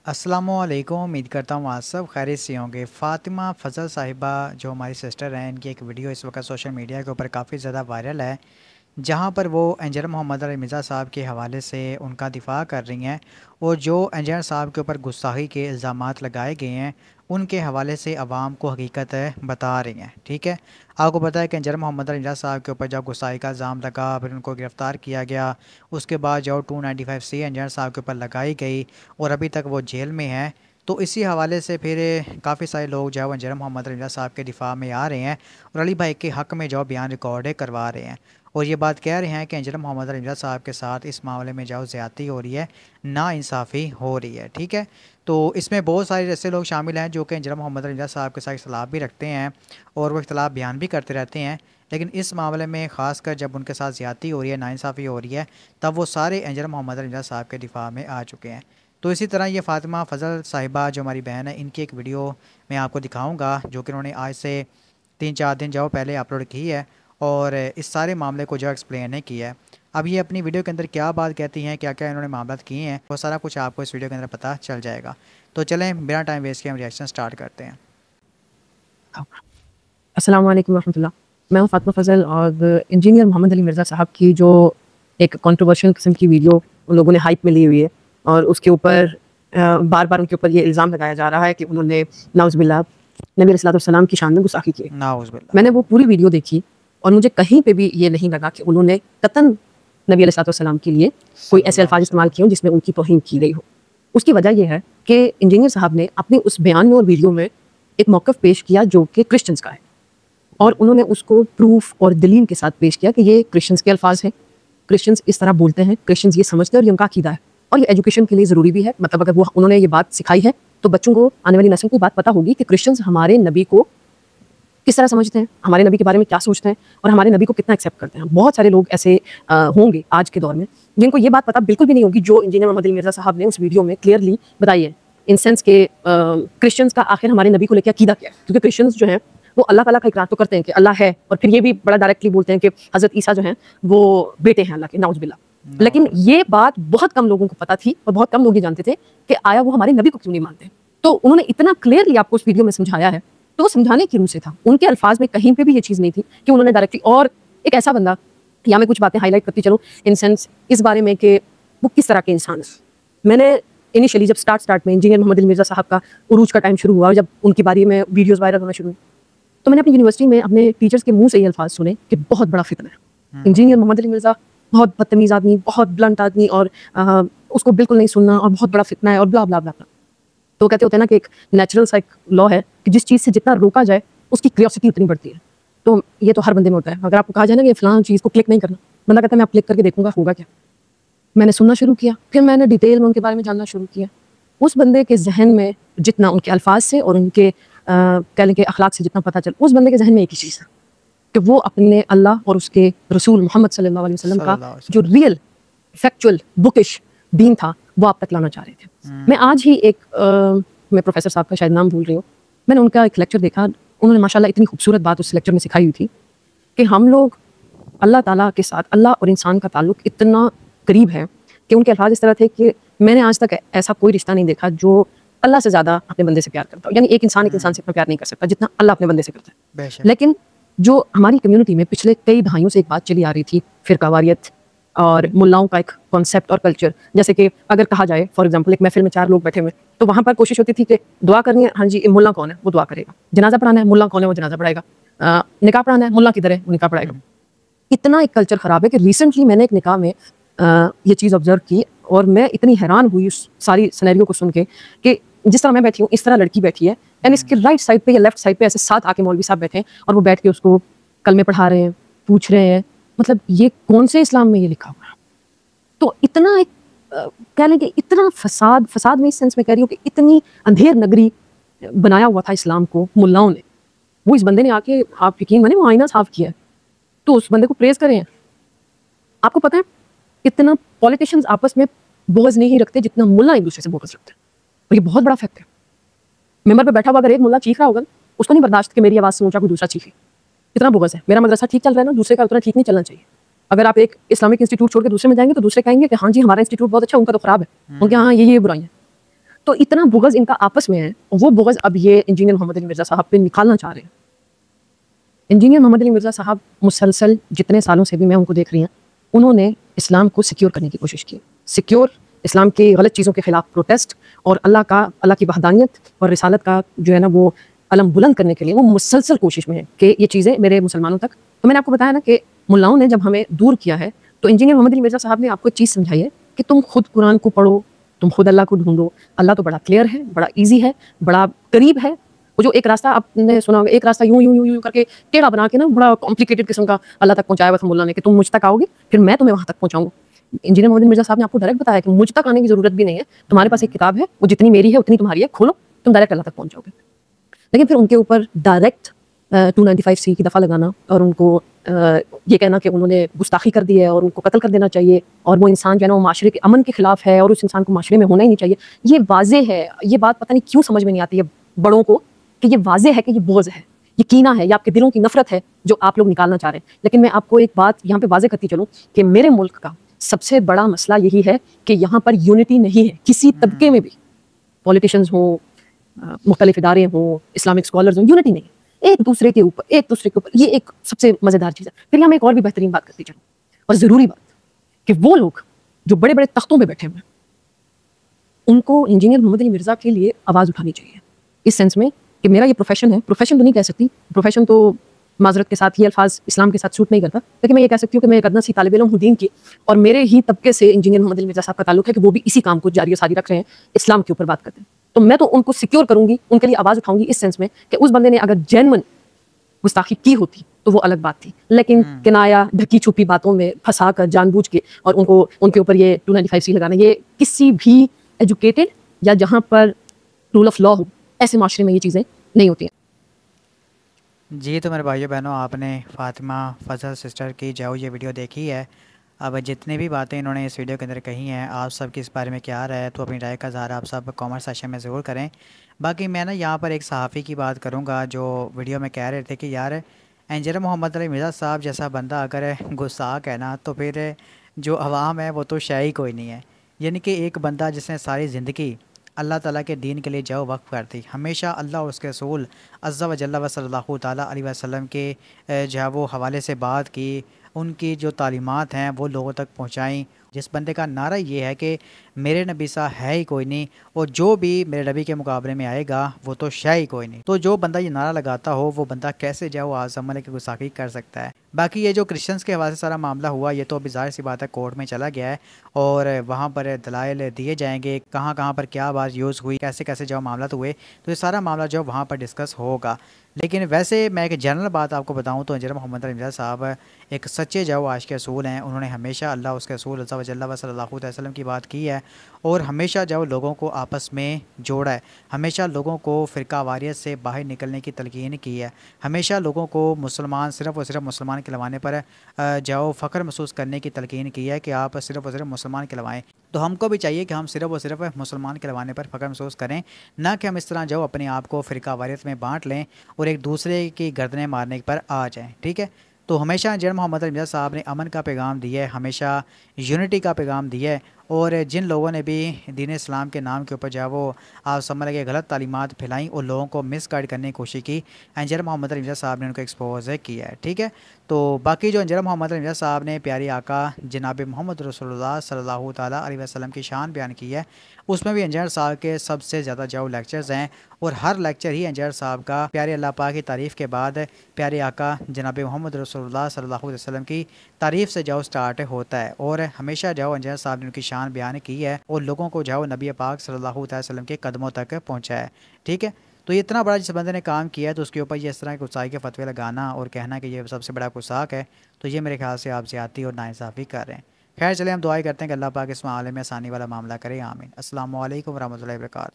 अस्सलामुअलैकुम। उम्मीद करता हूँ आप सब खैरियत से होंगे। फ़ातिमा फ़ज़ल साहिबा जो हमारी सिस्टर हैं, इनकी एक वीडियो इस वक्त सोशल मीडिया के ऊपर काफ़ी ज़्यादा वायरल है, जहाँ पर वो इंजीनियर मोहम्मद अली मिर्ज़ा साहब के हवाले से उनका दिफ़ा कर रही हैं और जो इंजीनियर साहब के ऊपर गुस्ताखी के इल्ज़ामात लगाए गए हैं उनके हवाले से आवाम को हकीकत बता रही हैं। ठीक है, आपको पता है कि इंजीनियर मोहम्मद अली मिर्ज़ा साहब के ऊपर जब गुस्ताखी का इल्ज़ाम लगा, फिर उनको गिरफ़्तार किया गया। उसके बाद जो 295C इंजीनियर साहब के ऊपर लगाई गई और अभी तक वो जेल में हैं। तो इसी हवाले से फिर काफ़ी सारे लोग जो है वो इंजीनियर मोहम्मद अली मिर्ज़ा साहब के दिफ़ा में आ रहे हैं और अली भाई के हक़ में जो बयान रिकॉर्ड करवा रहे हैं और ये बात कह रहे हैं कि इंजीनियर मोहम्मद अली मिर्ज़ा साहब के साथ इस मामले में जो ज़्यादती हो रही है, नाइंसाफ़ी हो रही है। ठीक है, तो इसमें बहुत सारे ऐसे लोग शामिल हैं जो कि इंजीनियर मोहम्मद अली मिर्ज़ा साहब के साथ इख्तलाफ भी रखते हैं और वो इख्तलाफ बयान भी करते रहते हैं। लेकिन इस मामले में ख़ासकर जब उनके साथ ज़्यादती हो रही है, नाइंसाफ़ी हो रही है, तब वो सारे इंजीनियर मोहम्मद अली मिर्ज़ा साहब के दिफ़ा में आ चुके हैं। तो इसी तरह ये फ़ातिमा फ़ज़ल साहिबा जो हमारी बहन है, इनकी एक वीडियो मैं आपको दिखाऊँगा जो कि उन्होंने आज से 3-4 दिन जो पहले अपलोड की है और इस सारे मामले को जो एक्सप्लेन है किया है। अब ये अपनी वीडियो के अंदर क्या बात कहती हैं, क्या क्या इन्होंने मामला किए हैं, वो सारा कुछ आपको इस वीडियो के अंदर पता चल जाएगा। तो चलें बिना टाइम वेस्ट किए हम रिएक्शन स्टार्ट करते हैं। अस्सलाम वालेकुम रहमतुल्लाह। मैं हूँ फ़ातिमा फ़ज़ल और इंजीनियर मोहम्मद अली मिर्ज़ा साहब की जो एक कंट्रोवर्शियल किस्म की वीडियो उन लोगों ने हाइप में ली हुई है और उसके ऊपर बार बार उनके ऊपर ये इल्ज़ाम लगाया जा रहा है कि उन्होंने नाउज़ुबिल्लाह नबी अलैहिस्सलाम की शान में गुस्ताखी की है। नाउज़ बिल्लाह। मैंने वो पूरी वीडियो देखी और मुझे कहीं पे भी ये नहीं लगा कि उन्होंने कतन नबी अलैहिस्सलाम के लिए कोई ऐसे सल्लल्लाहु अल्फाज अलैहि इस्तेमाल वसल्लम। किए हों जिसमें उनकी तौहीन की गई हो। उसकी वजह यह है कि इंजीनियर साहब ने अपने उस बयान में और वीडियो में एक मौक़िफ़ पेश किया जो कि क्रिश्चियंस का है और उन्होंने उसको प्रूफ और दलील के साथ पेश किया कि ये क्रिश्चियंस के अल्फाज हैं, क्रिश्चियंस इस तरह बोलते हैं, क्रिश्चियंस ये समझते हैं और ये उनका अकीदा है और ये एजुकेशन के लिए ज़रूरी भी है। मतलब अगर वो उन्होंने ये बात सिखाई है तो बच्चों को, आने वाली नस्ल को बात पता होगी कि क्रिश्चियंस हमारे नबी को किस तरह समझते हैं, हमारे नबी के बारे में क्या सोचते हैं और हमारे नबी को कितना एक्सेप्ट करते हैं। बहुत सारे लोग ऐसे होंगे आज के दौर में जिनको ये बात पता बिल्कुल भी नहीं होगी जो इंजीनियर मोहम्मद अली मिर्ज़ा साहब ने उस वीडियो में क्लियरली बताई है। इन सेंस के क्रिश्चियंस का आखिर हमारे नबी को लेकर अकीदा क्या है, क्योंकि क्रिश्चियंस जो हैं वो अल्लाह ताला का इकरार तो करते हैं कि अल्लाह है और फिर ये भी बड़ा डायरेक्टली बोलते हैं कि हज़रत ईसा जो हैं वो बेटे हैं अल्लाह के, नाउज़ुबिल्लाह। लेकिन ये बात बहुत कम लोगों को पता थी और बहुत कम लोग ये जानते थे कि आया वो हमारे नबी को क्यों नहीं मानते। तो उन्होंने इतना क्लियरली आपको उस वीडियो में समझाया है, तो वो समझाने की रूह से था। उनके अल्फाज में कहीं पे भी ये चीज़ नहीं थी कि उन्होंने डायरेक्टली, और एक ऐसा बंदा, या मैं कुछ बातें हाईलाइट करती चलूँ इन सेंस इस बारे में कि वो किस तरह के इंसान है। मैंने इनिशियली जब स्टार्ट में इंजीनियर मोहम्मद अली मिर्ज़ा साहब का उरूज का टाइम शुरू हुआ और जब उनके बारे में वीडियोज़ वायरल होना शुरू हुई, तो मैंने अपनी यूनिवर्सिटी में अपने टीचर्स के मुंह से ये अल्फाज सुने कि बहुत बड़ा फितना है, इंजीनियर मोहम्मद अली मिर्ज़ा बहुत बदतमीज़ आदमी, बहुत ब्लंट आदमी और उसको बिल्कुल नहीं सुनना और बहुत बड़ा फितना है और ब्ला ब्ला ब्ला। तो कहते होते हैं ना कि एक नेचुरल सा एक लॉ है कि जिस चीज़ से जितना रोका जाए उसकी क्यूरियोसिटी उतनी बढ़ती है। तो ये तो हर बंदे में होता है। अगर आपको कहा जाए ना कि फ़लाँ चीज़ को क्लिक नहीं करना, बंदा कहता है मैं क्लिक करके देखूंगा होगा क्या। मैंने सुनना शुरू किया, फिर मैंने डिटेल में उनके बारे में जानना शुरू किया। उस बंदे के जहन में जितना उनके अल्फाज से और उनके कह लें कि अखलाक से जितना पता चल, उस बंदे के जहन में एक ही चीज़ है कि वो अपने अल्लाह और उसके रसूल मोहम्मद सल्लल्लाहु अलैहि वसल्लम का सल्लल्लाहु अलैहि जो रियल फैक्चुअल बुकिश दीन था वो आप तक लाना चाह रहे थे। मैं आज ही एक मैं प्रोफेसर साहब का शायद नाम भूल रही हूँ, मैंने उनका एक लेक्चर देखा। उन्होंने माशाल्लाह इतनी खूबसूरत बात उस लेक्चर में सिखाई हुई थी कि हम लोग अल्लाह ताला के साथ, अल्लाह और इंसान का ताल्लुक इतना करीब है कि उनके अल्फाज इस तरह थे कि मैंने आज तक ऐसा कोई रिश्ता नहीं देखा जो अल्लाह से ज़्यादा अपने बंदे से प्यार करता हो। यानी एक इंसान से इतना प्यार नहीं कर सकता जितना अल्लाह अपने बंदे से करता है। बेशक। लेकिन जो हमारी कम्युनिटी में पिछले कई दहाइयों से एक बात चली आ रही थी, फ़िरकावारियत और मुल्लाओं का एक कॉन्सेप्ट और कल्चर, जैसे कि अगर कहा जाए फॉर एग्जांपल एक महफिल में 4 लोग बैठे हुए, तो वहाँ पर कोशिश होती थी कि दुआ करनी है, हाँ जी मुल्ला कौन है वो दुआ करेगा, जनाजा पढ़ाना है मुल्ला कौन है वो जनाजा पढ़ाएगा, निकाह पढ़ाना है मुल्ला किधर है वो निकाह पढ़ाएगा। इतना एक कल्चर ख़राब है कि रिसेंटली मैंने एक निकाह में ये चीज़ ऑब्जर्व की और मैं इतनी हैरान हुई उस सारी सिनेरियो को सुन के कि जिस तरह मैं बैठी हूँ इस तरह लड़की बैठी है एंड इसके राइट साइड पे या लेफ्ट साइड पे ऐसे 7 आके मौलवी साहब बैठे हैं और वो बैठ के उसको कलमे पढ़ा रहे हैं, पूछ रहे हैं। मतलब ये कौन से इस्लाम में ये लिखा हुआ है? तो इतना एक कह लें कि इतना फसाद में इस सेंस में कह रही हूँ कि इतनी अंधेर नगरी बनाया हुआ था इस्लाम को मुल्लाओं ने। वो इस बंदे ने आके, आप यकीन माने, वो आईना साफ किया है, तो उस बंदे को प्रेज करें। आपको पता है इतना पॉलिटिशियंस आपस में बोझ नहीं रखते जितना मुल्ला एक दूसरे से बोझ रखते हैं, और ये बहुत बड़ा फैक्ट है। मेंबर पे बैठा हुआ अगर एक मुल्ला चीख रहा होगा उसको नहीं बर्दाश्त कि मेरी आवाज़ से ऊंचा कोई दूसरा चीखे। इतना बोगस है। मेरा मदरसा ठीक चल रहा है ना, दूसरे का उतना ठीक नहीं चलना चाहिए। अगर आप एक इस्लामिक इंस्टीट्यूट छोड़ के दूसरे में जाएंगे तो दूसरे कहेंगे कि हाँ जी हमारा इंस्टीट्यूट बहुत अच्छा, उनका तो खराब है, उनके यहाँ ये बुराई है। तो इतना बुग़्ज़ इनका आपस में है, वो बुग़्ज़ अब ये इंजीनियर मोहम्मद अली मिर्ज़ा साहब पे निकालना चाह रहे हैं। इंजीनियर मोहम्मद अली मिर्ज़ा साहब मुसलसल जितने सालों से भी मैं उनको देख रही हूँ, उन्होंने इस्लाम को सिक्योर करने की कोशिश की। सिक्योर इस्लाम की गलत चीज़ों के खिलाफ प्रोटेस्ट और अल्लाह की वहदानियत और रिसालत का जो है ना वो अलम बुलंद करने के लिए वो मुसलसल कोशिश में है कि ये चीज़ें मेरे मुसलमानों तक। तो मैंने आपको बताया ना कि मुल्लाओं ने जब हमें दूर किया है, तो इंजीनियर मोहम्मद अली मिर्ज़ा साहब ने आपको एक चीज़ समझाई है कि तुम खुद कुरान को पढ़ो, तुम खुद अल्लाह को ढूंढो। अल्लाह तो बड़ा क्लियर है, बड़ा ईजी है, बड़ा करीब है। वो जो एक रास्ता आपने सुना होगा, एक रास्ता यूं यूं यूं यूं करके टेढ़ा बना के ना बड़ा कॉम्प्लिकेटेड किस्म का अल्लाह तक पहुंचाया हुआ था मुल्ला ने कि तुम मुझ तक आओगे फिर मैं तुम्हें वहां तक पहुंचाऊंगा। इंजीनियर मोहम्मद मिर्जा साहब ने आपको डायरेक्ट बताया कि मुझ तक आने की जरूरत भी नहीं है, तुम्हारे पास एक किताब है, वो जितनी मेरी है उतनी तुम्हारी है, खोलो तुम डायरेक्ट अल्लाह तक पहुंच जाओगे। लेकिन फिर उनके ऊपर डायरेक्ट 295C की दफ़ा लगाना और उनको ये कहना कि उन्होंने गुस्ताखी कर दी है और उनको कत्ल कर देना चाहिए और वो इंसान जो है ना वो माशरे के अमन के खिलाफ है और उस इंसान को माशरे में होना ही नहीं चाहिए, ये वाज़ेह है। ये बात पता नहीं क्यों समझ में नहीं आती है बड़ों को कि ये वाज़ेह है कि ये बोझ है, ये कीना है, ये आपके दिलों की नफरत है जो आप लोग निकालना चाह रहे हैं। लेकिन मैं आपको एक बात यहाँ पे वाज़ेह करती चलूँ कि मेरे मुल्क का सबसे बड़ा मसला यही है कि यहाँ पर यूनिटी नहीं है किसी तबके में भी, पॉलिटिशियंस हो, मुख्तलिफ इदारे हों, इस्लामिक स्कॉलर्स हों, यूनिटी नहीं है एक दूसरे के ऊपर। ये एक सबसे मज़ेदार चीज़ है। फिर यहाँ मैं एक और भी बेहतरीन बात करती चलूँ और ज़रूरी बात कि वो लोग जो बड़े बड़े तख्तों में बैठे हुए हैं उनको इंजीनियर मोहम्मद अली मिर्ज़ा के लिए आवाज़ उठानी चाहिए, इस सेंस में कि मेरा ये प्रोफेशन है, प्रोफेशन तो नहीं कह सकती, प्रोफेशन तो माजरत के साथ ये अल्फाज इस्लाम के साथ सूट नहीं करता, लेकिन मैं ये कह सकती हूँ कि मैं एक अदना सी तालिब इल्म हूँ दीन की और मेरे ही तबके से इंजीनियर मोहम्मद अली मिर्ज़ा साहब का ताल्लुक है कि वो भी इसी काम को जारी सारी रख रहे हैं, इस्लाम के ऊपर बात करते हैं। तो मैं तो उनको सिक्योर करूंगी, उनके लिए आवाज़ उठाऊंगी इस सेंस में कि उस बंदे ने अगर जेन्युइन गुस्ताखी की होती तो वो अलग बात थी, लेकिन किनाया ढकी छुपी बातों में फंसा कर जानबूझ के और उनको उनके ऊपर ये 295C लगाना, ये किसी भी एजुकेटेड या जहाँ पर रूल ऑफ लॉ हो ऐसे माशरे में ये चीज़ें नहीं होती हैं। जी, तो मेरे भाइयों बहनों, आपने फ़ातिमा फ़ज़ल सिस्टर की जो ये वीडियो देखी है। अब जितनी भी बातें इन्होंने इस वीडियो के अंदर कही हैं, आप सब की इस बारे में क्या राय है, तो अपनी राय का इज़हार आप सब कमेंट सेक्शन में ज़रूर करें। बाकी मैं ना यहाँ पर एक सहाफ़ी की बात करूँगा जो वीडियो में कह रहे थे कि यार इंजीनियर मोहम्मद अली मिर्ज़ा साहब जैसा बंदा अगर गुस्ताख है ना, तो फिर जो अवाम है वो तो शायद ही कोई नहीं है। यानी कि एक बंदा जिसने सारी ज़िंदगी अल्लाह ताला के दीन के लिए जो वक़्फ़ कर दी, हमेशा अल्लाह और उसके रसूल अज़्ज़ा व जल्ला व सल्लल्लाहु ताला अलैहि वसल्लम के जो है वो हवाले से बात की, उनकी जो तालीमात हैं वो लोगों तक पहुँचाई। जिस बंदे का नारा ये है कि मेरे नबी सा है ही कोई नहीं और जो भी मेरे नबी के मुकाबले में आएगा वो तो शायद ही कोई नहीं, तो जो बंदा ये नारा लगाता हो वो बंदा कैसे जो वो आज़म की गुस्ताखी कर सकता है। बाकी ये जो क्रिश्चियंस के हवाले से सारा मामला हुआ, ये तो अभी ज़ाहिर सी बात है कोर्ट में चला गया है और वहाँ पर दलाइल दिए जाएंगे, कहाँ कहाँ पर क्या बात यूज़ हुई, कैसे कैसे जो मामला हुए, तो ये सारा मामला जो वहाँ पर डिस्कस होगा। लेकिन वैसे मैं एक जनरल बात आपको बताऊं तो इंजीनियर मोहम्मद अली मिर्ज़ा साहब एक सच्चे जो आशिक के रसूल हैं। उन्होंने हमेशा अल्लाह उसके रसूल अज़्ज़ा व जल्ला व सल्लल्लाहु अलैहि वसल्लम की बात की है और हमेशा जो लोगों को आपस में जोड़ा है, हमेशा लोगों को फ़िरका वारियत से बाहर निकलने की तलकीन की है, हमेशा लोगों को मुसलमान सिर्फ़ और सिर्फ मुसलमान कहलवाने पर जो फ़ख्र महसूस करने की तलकीन की है कि आप सिर्फ़ और सिर्फ मुसलमान कहलवाएँ। तो हमको भी चाहिए कि हम सिर्फ़ और सिर्फ मुसलमान कहलवाने पर फ़ख्र महसूस करें, ना कि हम इस तरह जो अपने आप को फ़िरका वारियत में बाँट लें और एक दूसरे की गर्दनें मारने पर आ जाएँ। ठीक है, तो हमेशा इंजीनियर मोहम्मद अली मिर्ज़ा साहब ने अमन का पैगाम दिया है, हमेशा यूनिटी का पैगाम दिया है और जिन लोगों ने भी दीन इस्लाम के नाम के ऊपर जो है वो आप समझ लगे गलत तालीमात फैलाई और लोगों को मिसगाइड करने की कोशिश की, इंजीनियर मोहम्मद अली मिर्ज़ा साहब ने उनको एक्सपोज किया है। ठीक है, तो बाकी जो इंजीनियर मोहम्मद अली मिर्ज़ा साहब ने प्यारे आका जनाब मोहम्मद रसूलुल्लाह सल्लल्लाहु ताला अलैहि वसल्लम की शान बयान की है, उसमें भी इंजीनियर साहब के सबसे ज़्यादा जो लेक्चर्स हैं और हर लेक्चर ही इंजीनियर साहब का प्यारे अल्लाह पाक की तारीफ़ के बाद प्यारे आका जनाब मोहम्मद रसूलुल्लाह सल्लल्लाहु अलैहि वसल्लम की तारीफ़ से जो स्टार्ट होता है और हमेशा जो इंजीनियर साहब ने उनकी शान बयान की है और लोगों को जो नबी पाक सल्लल्लाहु अलैहि वसल्लम के कदमों तक पहुँचाया है। ठीक है, तो ये इतना बड़ा जिस बंदे ने काम किया है तो उसके ऊपर ये इस तरह के गुस्साई के फतवे लगाना और कहना कि ये सबसे बड़ा गुस्साक है, तो ये मेरे ख्याल से आप ज़्यादती और नाइंसाफ़ी कर रहे हैं। खैर चले, हम दुआई करते हैं कि अल्लाह पाक इस मामले में आसानी वाला मामला करे, आमीन। अस्सलामु अलैकुम व रहमतुल्लाहि व बरकातहू।